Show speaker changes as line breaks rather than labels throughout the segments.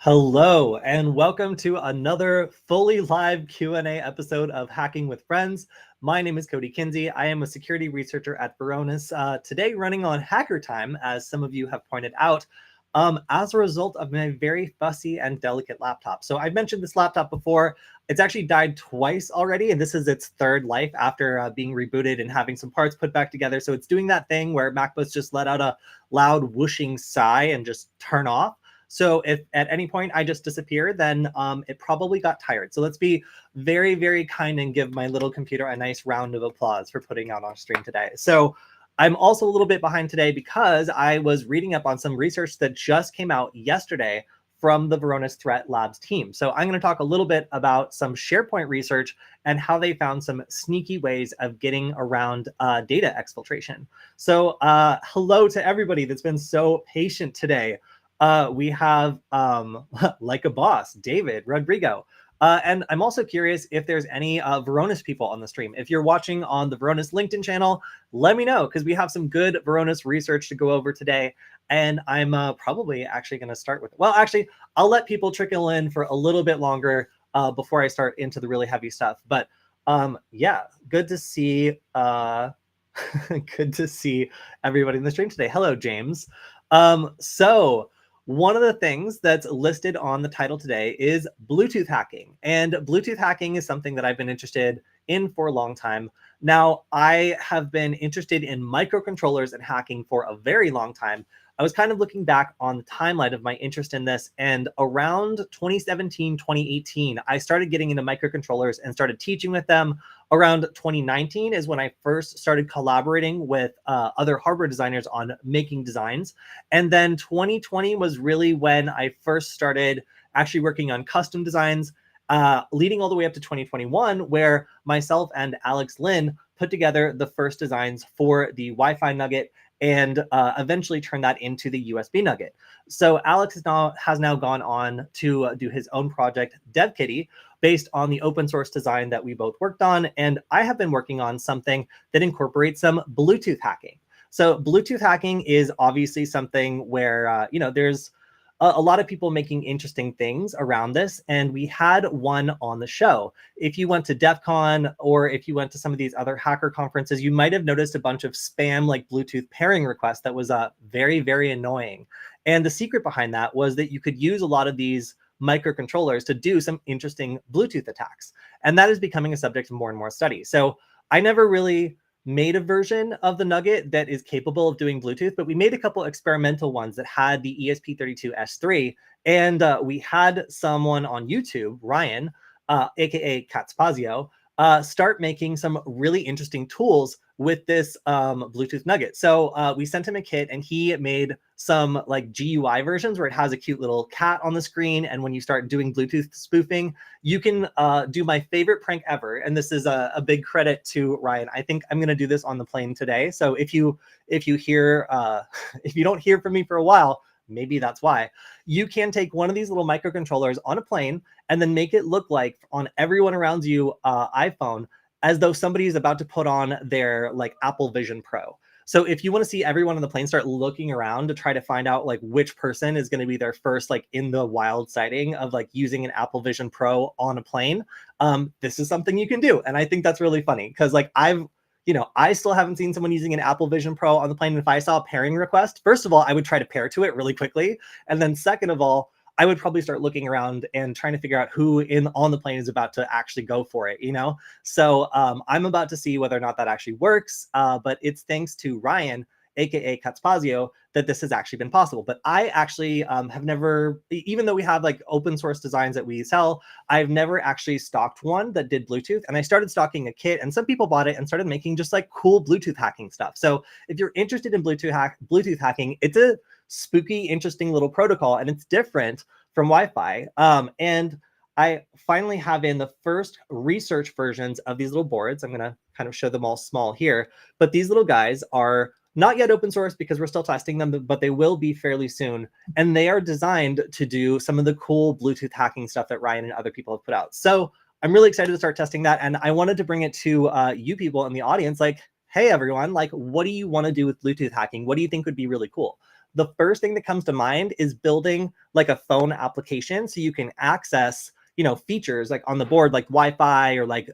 Hello, and welcome to another fully live Q&A episode of Hacking with Friends. My name is Kody Kinzie. I am a security researcher at Varonis, today running on Hacker Time, as some of you have pointed out, as a result of my very fussy and delicate laptop. So I've mentioned this laptop before. It's actually died twice already, and this is its third life after being rebooted and having some parts put back together. So it's doing that thing where MacBooks just let out a loud whooshing sigh and just turn off. So if at any point I just disappear, then it probably got tired. So let's be very, very kind and give my little computer a nice round of applause for putting out on stream today. So I'm also a little bit behind today because I was reading up on some research that just came out yesterday from the Varonis Threat Labs team. So I'm going to talk a little bit about some Sharepoint research and how they found some sneaky ways of getting around data exfiltration. So hello to everybody that's been so patient today. We have, like a boss, David Rodrigo. And I'm also curious if there's any Varonis people on the stream. If you're watching on the Varonis LinkedIn channel, let me know, because we have some good Varonis research to go over today. And I'm probably actually going to start with, well, actually, I'll let people trickle in for a little bit longer before I start into the really heavy stuff. But yeah, good to see, good to see everybody in the stream today. Hello, James. So one of the things that's listed on the title today is Bluetooth hacking. And Bluetooth hacking is something that I've been interested in for a long time. Now, I have been interested in microcontrollers and hacking for a very long time. I was kind of looking back on the timeline of my interest in this, and around 2017, 2018, I started getting into microcontrollers and started teaching with them. Around 2019 is when I first started collaborating with other hardware designers on making designs. And then 2020 was really when I first started actually working on custom designs, leading all the way up to 2021, where myself and Alex Lin put together the first designs for the Wi-Fi nugget and eventually turned that into the USB nugget. So Alex has now gone on to do his own project, DevKitty, based on the open source design that we both worked on. And I have been working on something that incorporates some Bluetooth hacking. So Bluetooth hacking is obviously something where, there's a lot of people making interesting things around this. And we had one on the show. If you went to DEF CON or if you went to some of these other hacker conferences, you might have noticed a bunch of spam like Bluetooth pairing requests that was very, very annoying. And the secret behind that was that you could use a lot of these microcontrollers to do some interesting Bluetooth attacks. And that is becoming a subject of more and more study. So I never really made a version of the Nugget that is capable of doing Bluetooth, but we made a couple experimental ones that had the ESP32S3. And we had someone on YouTube, Ryan, aka Catspazio, start making some really interesting tools with this Bluetooth Nugget. So we sent him a kit and he made some like GUI versions where it has a cute little cat on the screen. And when you start doing Bluetooth spoofing, you can do my favorite prank ever. And this is a big credit to Ryan. I think I'm going to do this on the plane today. So if you hear, if you don't hear from me for a while, maybe that's why. You can take one of these little microcontrollers on a plane and then make it look like on everyone around you iPhone as though somebody is about to put on their like Apple Vision Pro. So if you want to see everyone on the plane start looking around to try to find out like which person is going to be their first like in the wild sighting of like using an Apple Vision Pro on a plane, this is something you can do. And I think that's really funny because like I still haven't seen someone using an Apple Vision Pro on the plane. And if I saw a pairing request, first of all, I would try to pair to it really quickly. And then second of all, I would probably start looking around and trying to figure out who on the plane is about to actually go for it, So I'm about to see whether or not that actually works. But it's thanks to Ryan, aka Catspazio, that this has actually been possible. But I actually have never, even though we have like open source designs that we sell, I've never actually stocked one that did Bluetooth. And I started stocking a kit and some people bought it and started making just like cool Bluetooth hacking stuff. So if you're interested in Bluetooth hacking, it's a spooky, interesting little protocol and it's different from Wi-Fi. And I finally have in the first research versions of these little boards. I'm going to kind of show them all small here, but these little guys are not yet open source because we're still testing them, but they will be fairly soon. And they are designed to do some of the cool Bluetooth hacking stuff that Ryan and other people have put out. So I'm really excited to start testing that. And I wanted to bring it to you people in the audience, like, hey, everyone, like, what do you want to do with Bluetooth hacking? What do you think would be really cool? the first thing that comes to mind is building like a phone application so you can access, you know, features like on the board, like Wi-Fi or like,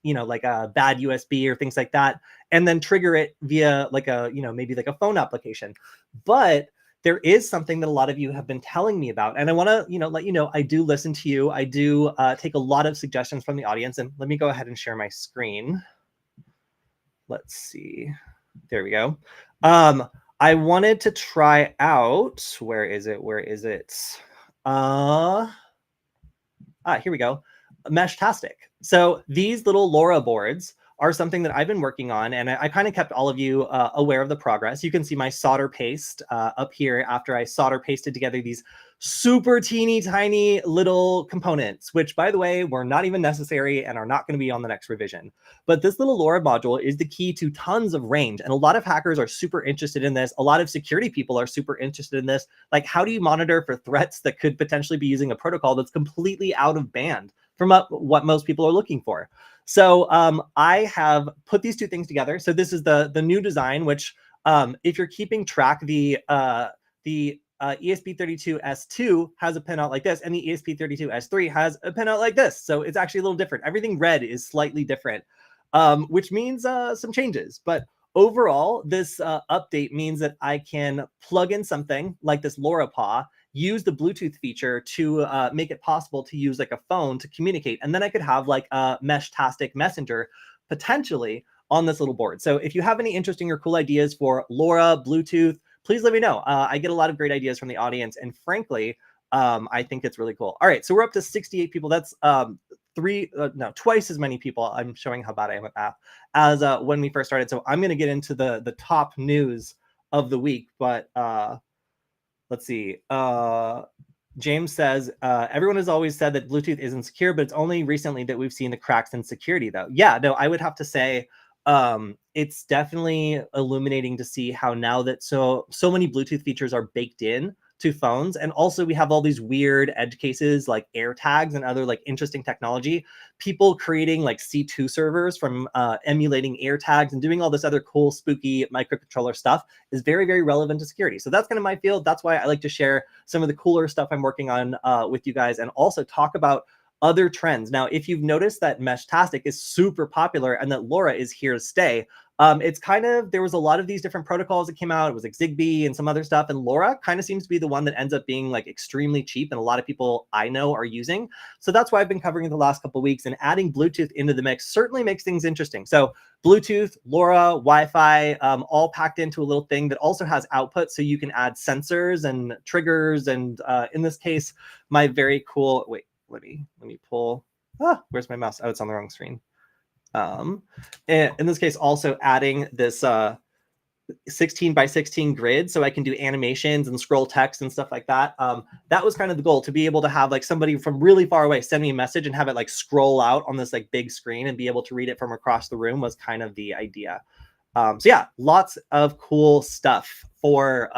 you know, like a bad USB or things like that, and then trigger it via like a, you know, maybe like a phone application. But there is something that a lot of you have been telling me about, and I want to, you know, let you know I do listen to you. I do take a lot of suggestions from the audience, and let me go ahead and share my screen. Let's see. There we go. I wanted to try out, where is it? Where is it? Here we go. Meshtastic. So these little LoRa boards are something that I've been working on, and I kind of kept all of you aware of the progress. You can see my solder paste up here after I solder pasted together these super teeny tiny little components, which, by the way, were not even necessary and are not going to be on the next revision. But this little LoRa module is the key to tons of range, and a lot of hackers are super interested in this. A lot of security people are super interested in this. Like, how do you monitor for threats that could potentially be using a protocol that's completely out of band from what most people are looking for? So I have put these two things together. So this is the new design, which if you're keeping track, the ESP32S2 has a pinout like this, and the ESP32S3 has a pinout like this. So it's actually a little different. Everything red is slightly different, which means some changes. But overall, this update means that I can plug in something like this LoRaPaw, use the Bluetooth feature to make it possible to use like a phone to communicate. And then I could have like a Meshtastic messenger potentially on this little board. So if you have any interesting or cool ideas for LoRa, Bluetooth, please let me know. I get a lot of great ideas from the audience. And frankly, I think it's really cool. All right, so we're up to 68 people. That's twice as many people. I'm showing how bad I am at math as when we first started. So I'm going to get into the top news of the week. But let's see. James says, everyone has always said that Bluetooth isn't secure, but it's only recently that we've seen the cracks in security, though. Yeah, no, I would have to say it's definitely illuminating to see how now that so many Bluetooth features are baked in to phones, and also we have all these weird edge cases like AirTags and other like interesting technology, people creating like C2 servers from emulating AirTags and doing all this other cool spooky microcontroller stuff is very, very relevant to security. So that's kind of my field. That's why I like to share some of the cooler stuff I'm working on with you guys, and also talk about other trends. Now, if you've noticed that Meshtastic is super popular and that LoRa is here to stay, it's kind of, there was a lot of these different protocols that came out. It was like Zigbee and some other stuff, and LoRa kind of seems to be the one that ends up being like extremely cheap, and a lot of people I know are using. So that's why I've been covering it the last couple of weeks, and adding Bluetooth into the mix certainly makes things interesting. So Bluetooth, LoRa, Wi-Fi, all packed into a little thing that also has output, so you can add sensors and triggers, and in this case, my very cool, wait, let me pull, where's my mouse? Oh, it's on the wrong screen. In this case, also adding this 16 by 16 grid, so I can do animations and scroll text and stuff like that. That was kind of the goal, to be able to have like somebody from really far away send me a message and have it like scroll out on this like big screen and be able to read it from across the room was kind of the idea. So yeah, lots of cool stuff for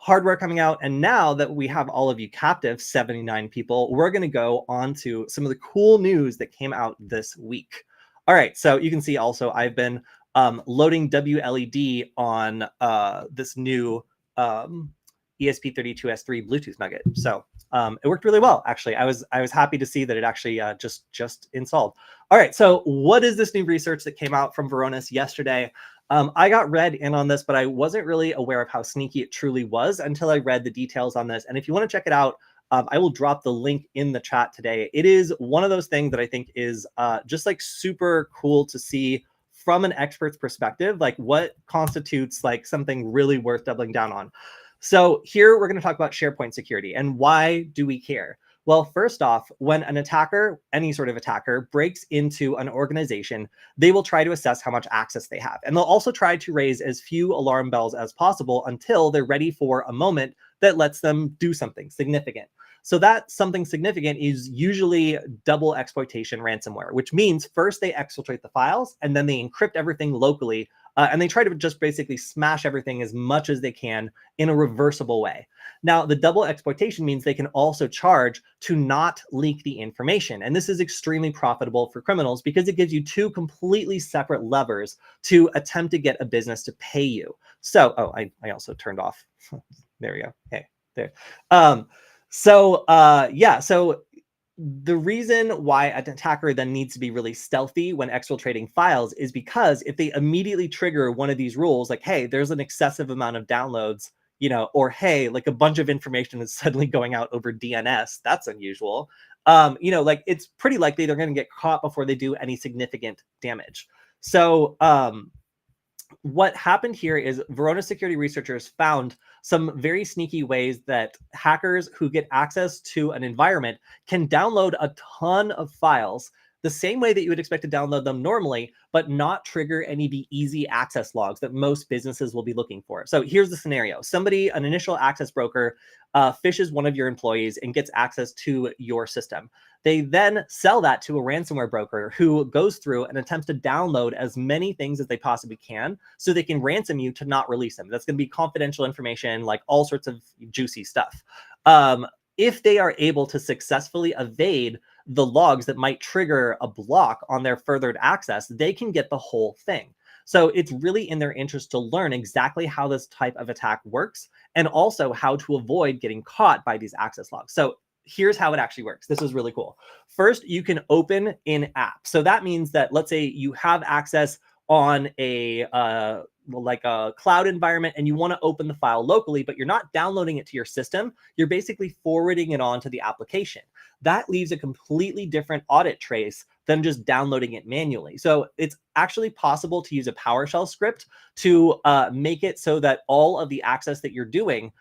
hardware coming out. And now that we have all of you captive, 79 people, we're going to go on to some of the cool news that came out this week. All right, so you can see also I've been loading WLED on this new ESP32S3 Bluetooth nugget. So it worked really well, actually. I was happy to see that it actually just installed. All right, so what is this new research that came out from Varonis yesterday? I got read in on this, but I wasn't really aware of how sneaky it truly was until I read the details on this. And if you want to check it out, I will drop the link in the chat today. It is one of those things that I think is just like super cool to see from an expert's perspective, like what constitutes like something really worth doubling down on. So here we're going to talk about SharePoint security and why do we care? Well, first off, when an attacker, any sort of attacker, breaks into an organization, they will try to assess how much access they have. And they'll also try to raise as few alarm bells as possible until they're ready for a moment that lets them do something significant. So that something significant is usually double exploitation ransomware, which means first they exfiltrate the files and then they encrypt everything locally. And they try to just basically smash everything as much as they can in a reversible way. Now, the double exploitation means they can also charge to not leak the information. And this is extremely profitable for criminals because it gives you two completely separate levers to attempt to get a business to pay you. So, oh, I also turned off There we go. Hey, there. So the reason why an attacker then needs to be really stealthy when exfiltrating files is because if they immediately trigger one of these rules, like, hey, there's an excessive amount of downloads, or hey, like a bunch of information is suddenly going out over DNS, that's unusual. Like it's pretty likely they're going to get caught before they do any significant damage. So, what happened here is Verona security researchers found some very sneaky ways that hackers who get access to an environment can download a ton of files the same way that you would expect to download them normally, but not trigger any of the easy access logs that most businesses will be looking for. So here's the scenario. Somebody, an initial access broker, phishes one of your employees and gets access to your system. They then sell that to a ransomware broker who goes through and attempts to download as many things as they possibly can so they can ransom you to not release them. That's going to be confidential information, like all sorts of juicy stuff. If they are able to successfully evade the logs that might trigger a block on their furthered access, they can get the whole thing. So it's really in their interest to learn exactly how this type of attack works and also how to avoid getting caught by these access logs. So here's how it actually works. This is really cool. First, you can open in app. So that means that, let's say you have access on a like a cloud environment and you want to open the file locally, but you're not downloading it to your system. You're basically forwarding it on to the application. That leaves a completely different audit trace than just downloading it manually. So it's actually possible to use a PowerShell script to make it so that all of the access that you're doing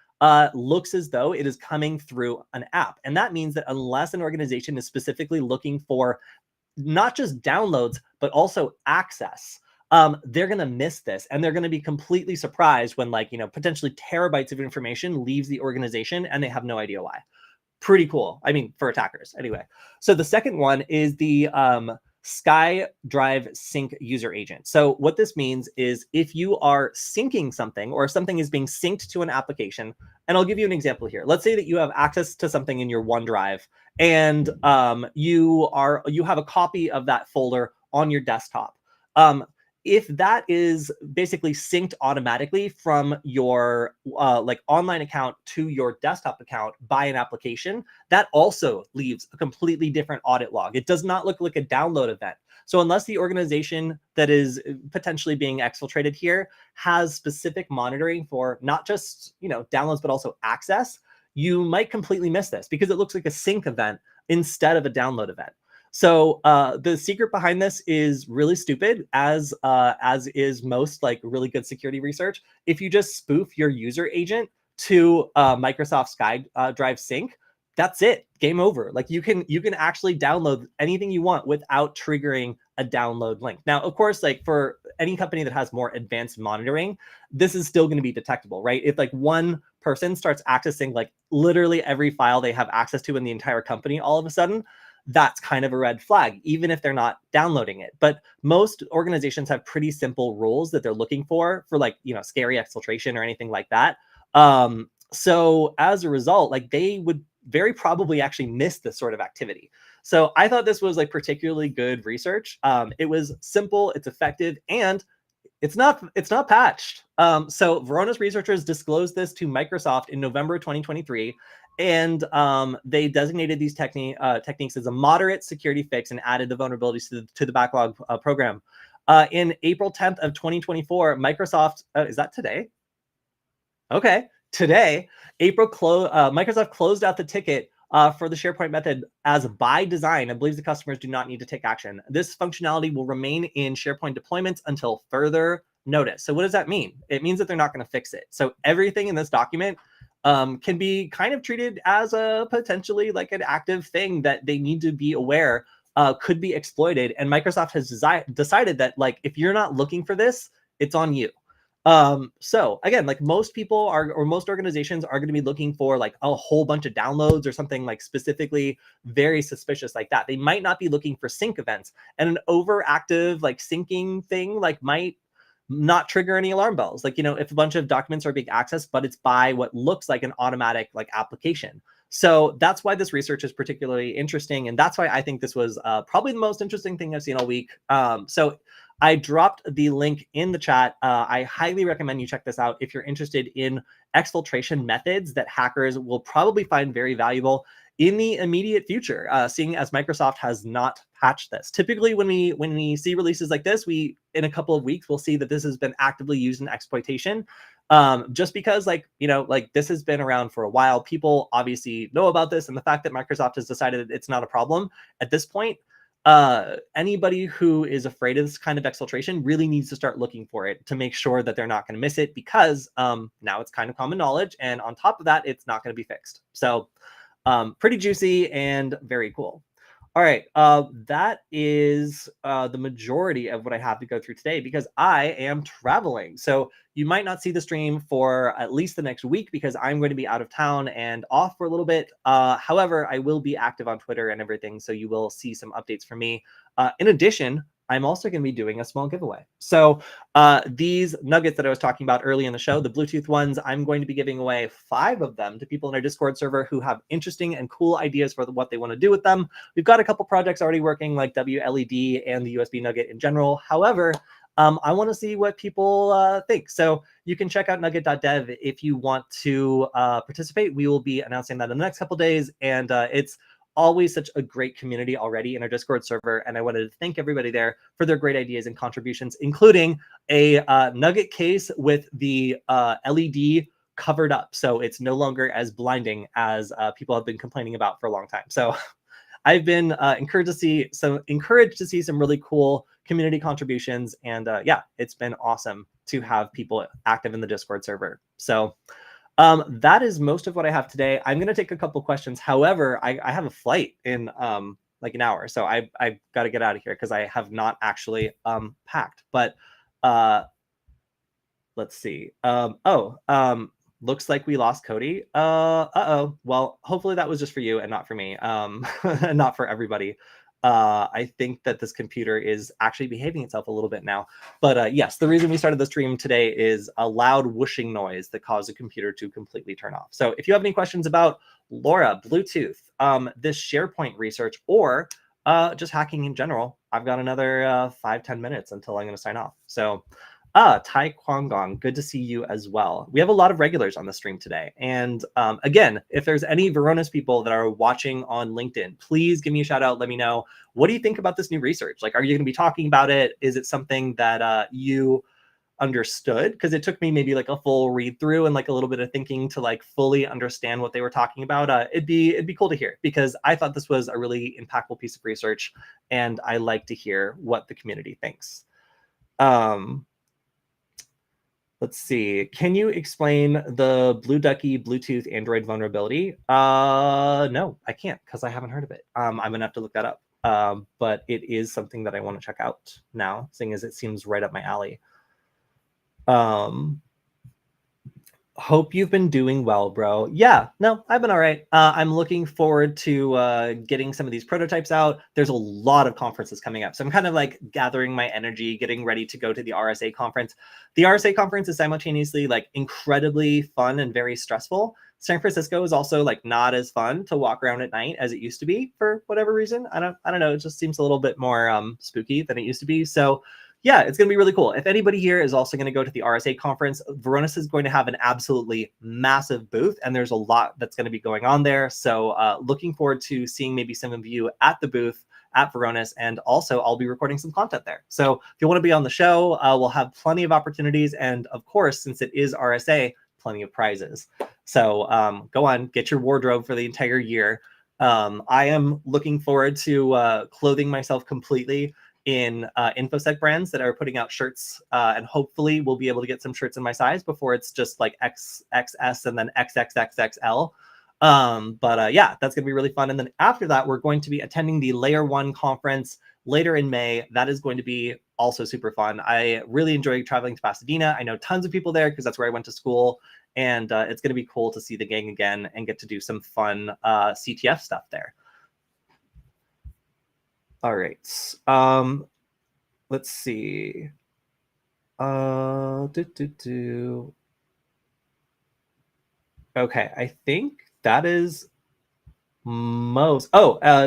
looks as though it is coming through an app. And that means that unless an organization is specifically looking for not just downloads, but also access, they're going to miss this and they're going to be completely surprised when, like, potentially terabytes of information leaves the organization and they have no idea why. Pretty cool. I mean, for attackers anyway. So the second one is the SkyDrive Sync user agent. So what this means is if you are syncing something or if something is being synced to an application, and I'll give you an example here. Let's say that you have access to something in your OneDrive and you have a copy of that folder on your desktop. If that is basically synced automatically from your like online account to your desktop account by an application, that also leaves a completely different audit log. It does not look like a download event. So unless the organization that is potentially being exfiltrated here has specific monitoring for not just downloads, but also access, you might completely miss this because it looks like a sync event instead of a download event. So the secret behind this is really stupid, as is most like really good security research. If you just spoof your user agent to Microsoft SkyDrive Sync, that's it. Game over. Like you can actually download anything you want without triggering a download link. Now, of course, like for any company that has more advanced monitoring, this is still going to be detectable, right? If like one person starts accessing like literally every file they have access to in the entire company all of a sudden, that's kind of a red flag, even if they're not downloading it. But most organizations have pretty simple rules that they're looking for like, scary exfiltration or anything like that. So as a result, like they would very probably actually miss this sort of activity. So I thought this was like particularly good research. It was simple, it's effective, and it's not patched. So Verona's researchers disclosed this to Microsoft in November 2023, and they designated these techniques as a moderate security fix and added the vulnerabilities to the backlog program. In April 10th of 2024, Microsoft, is that today? Okay, today, Microsoft closed out the ticket for the Sharepoint method as by design and believes the customers do not need to take action. This functionality will remain in Sharepoint deployments until further notice. So what does that mean? It means that they're not going to fix it. So everything in this document can be kind of treated as a potentially like an active thing that they need to be aware could be exploited. And Microsoft has decided that, like, if you're not looking for this, it's on you. So again, like most people or most organizations are going to be looking for like a whole bunch of downloads or something like specifically very suspicious like that. They might not be looking for sync events, and an overactive like syncing thing like might not trigger any alarm bells. Like, if a bunch of documents are being accessed, but it's by what looks like an automatic like application. So that's why this research is particularly interesting. And that's why I think this was probably the most interesting thing I've seen all week. So I dropped the link in the chat. I highly recommend you check this out if you're interested in exfiltration methods that hackers will probably find very valuable in the immediate future, seeing as Microsoft has not patched this. Typically, when we see releases like this, we in a couple of weeks we'll see that this has been actively used in exploitation. Just because, like, like this has been around for a while, people obviously know about this, and the fact that Microsoft has decided it's not a problem at this point, anybody who is afraid of this kind of exfiltration really needs to start looking for it to make sure that they're not going to miss it, because now it's kind of common knowledge, and on top of that, it's not going to be fixed. So pretty juicy and very cool. All right, that is the majority of what I have to go through today because I am traveling. So you might not see the stream for at least the next week because I'm going to be out of town and off for a little bit. However, I will be active on Twitter and everything, so you will see some updates from me. In addition, I'm also going to be doing a small giveaway. So these nuggets that I was talking about early in the show, the Bluetooth ones, I'm going to be giving away 5 of them to people in our Discord server who have interesting and cool ideas for what they want to do with them. We've got a couple projects already working, like WLED and the USB nugget in general. However, I want to see what people think. So you can check out nugget.dev if you want to participate. We will be announcing that in the next couple days, and it's always such a great community already in our Discord server, and I wanted to thank everybody there for their great ideas and contributions, including a nugget case with the LED covered up, so it's no longer as blinding as people have been complaining about for a long time. So I've been encouraged to see some really cool community contributions, and yeah, it's been awesome to have people active in the Discord server. So that is most of what I have today. I'm going to take a couple questions. However, I have a flight in like an hour, so I've got to get out of here because I have not actually packed. But let's see. Looks like we lost Kody. Uh-oh. Well, hopefully that was just for you and not for me. And not for everybody. I think that this computer is actually behaving itself a little bit now. But yes, the reason we started the stream today is a loud whooshing noise that caused the computer to completely turn off. So if you have any questions about LoRa, Bluetooth, this SharePoint research, or just hacking in general, I've got another 5-10 minutes until I'm going to sign off. So Tai Kwangong, good to see you as well. We have a lot of regulars on the stream today. And again, if there's any Varonis people that are watching on LinkedIn, please give me a shout out. Let me know, what do you think about this new research? Like, are you going to be talking about it? Is it something that you understood? Because it took me maybe like a full read through and like a little bit of thinking to like fully understand what they were talking about. It'd be cool to hear, because I thought this was a really impactful piece of research, and I like to hear what the community thinks. Let's see. Can you explain the Blue Ducky Bluetooth Android vulnerability? No, I can't, because I haven't heard of it. I'm gonna have to look that up. But it is something that I want to check out now, seeing as it seems right up my alley. Hope you've been doing well, bro. Yeah, no, I've been all right. I'm looking forward to getting some of these prototypes out. There's a lot of conferences coming up, so I'm kind of like gathering my energy, getting ready to go to the RSA conference. The RSA conference is simultaneously like incredibly fun and very stressful. San Francisco is also like not as fun to walk around at night as it used to be for whatever reason. I don't know. It just seems a little bit more spooky than it used to be. So yeah, it's going to be really cool. If anybody here is also going to go to the RSA conference, Varonis is going to have an absolutely massive booth, and there's a lot that's going to be going on there. So looking forward to seeing maybe some of you at the booth at Varonis, and also I'll be recording some content there. So if you want to be on the show, we'll have plenty of opportunities. And of course, since it is RSA, plenty of prizes. So go on, get your wardrobe for the entire year. I am looking forward to clothing myself completely in InfoSec brands that are putting out shirts, and hopefully we'll be able to get some shirts in my size before it's just like XXS and then XXXXL. But yeah, that's gonna be really fun. And then after that, we're going to be attending the Layer 1 conference later in May. That is going to be also super fun. I really enjoy traveling to Pasadena. I know tons of people there because that's where I went to school, and it's gonna be cool to see the gang again and get to do some fun CTF stuff there. All right. Let's see. Okay, I think that is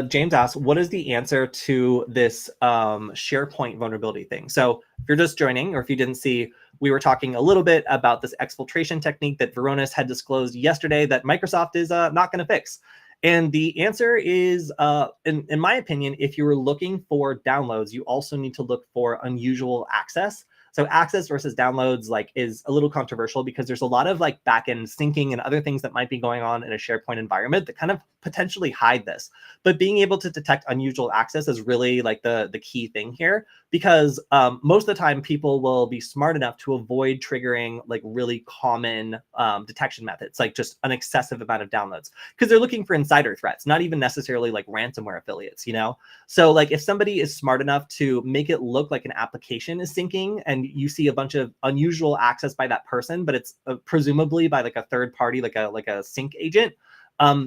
James asks, what is the answer to this SharePoint vulnerability thing? So if you're just joining, or if you didn't see, we were talking a little bit about this exfiltration technique that Varonis had disclosed yesterday that Microsoft is not going to fix. And the answer is, in my opinion, if you were looking for downloads, you also need to look for unusual access. So access versus downloads is a little controversial because there's a lot of backend syncing and other things that might be going on in a SharePoint environment that kind of potentially hide this. But being able to detect unusual access is really the key thing here, because most of the time people will be smart enough to avoid triggering really common detection methods, like just an excessive amount of downloads, because they're looking for insider threats, not even necessarily ransomware affiliates, So if somebody is smart enough to make it look like an application is syncing and you see a bunch of unusual access by that person, but it's presumably by a third party, like a sync agent,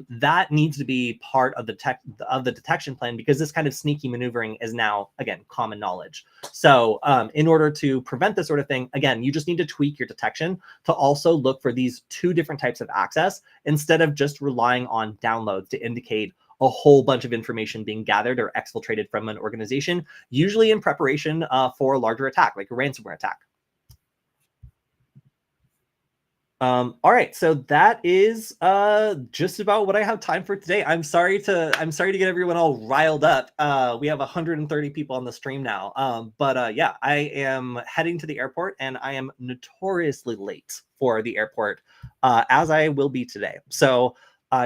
that needs to be part of the detection plan, because this kind of sneaky maneuvering is now, again, common knowledge. So in order to prevent this sort of thing, again, you just need to tweak your detection to also look for these two different types of access instead of just relying on downloads to indicate a whole bunch of information being gathered or exfiltrated from an organization, usually in preparation for a larger attack, like a ransomware attack. All right, so that is just about what I have time for today. I'm sorry to get everyone all riled up. We have 130 people on the stream now. But yeah, I am heading to the airport, and I am notoriously late for the airport, as I will be today. So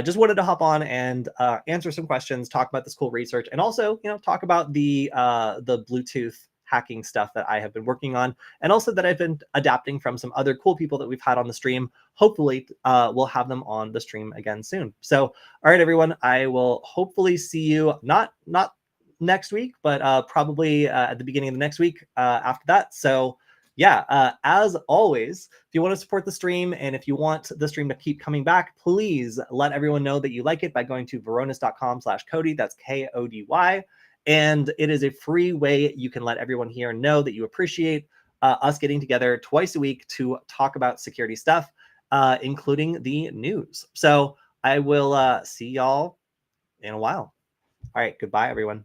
just wanted to hop on and answer some questions, talk about this cool research, and also, talk about the Bluetooth hacking stuff that I have been working on, and also that I've been adapting from some other cool people that we've had on the stream. Hopefully, we'll have them on the stream again soon. So, all right, everyone, I will hopefully see you not next week, but probably at the beginning of the next week after that. So, yeah, as always, if you want to support the stream and if you want the stream to keep coming back, please let everyone know that you like it by going to varonis.com/Kody. That's Kody. And it is a free way you can let everyone here know that you appreciate us getting together twice a week to talk about security stuff, including the news. So I will see y'all in a while. All right, goodbye, everyone.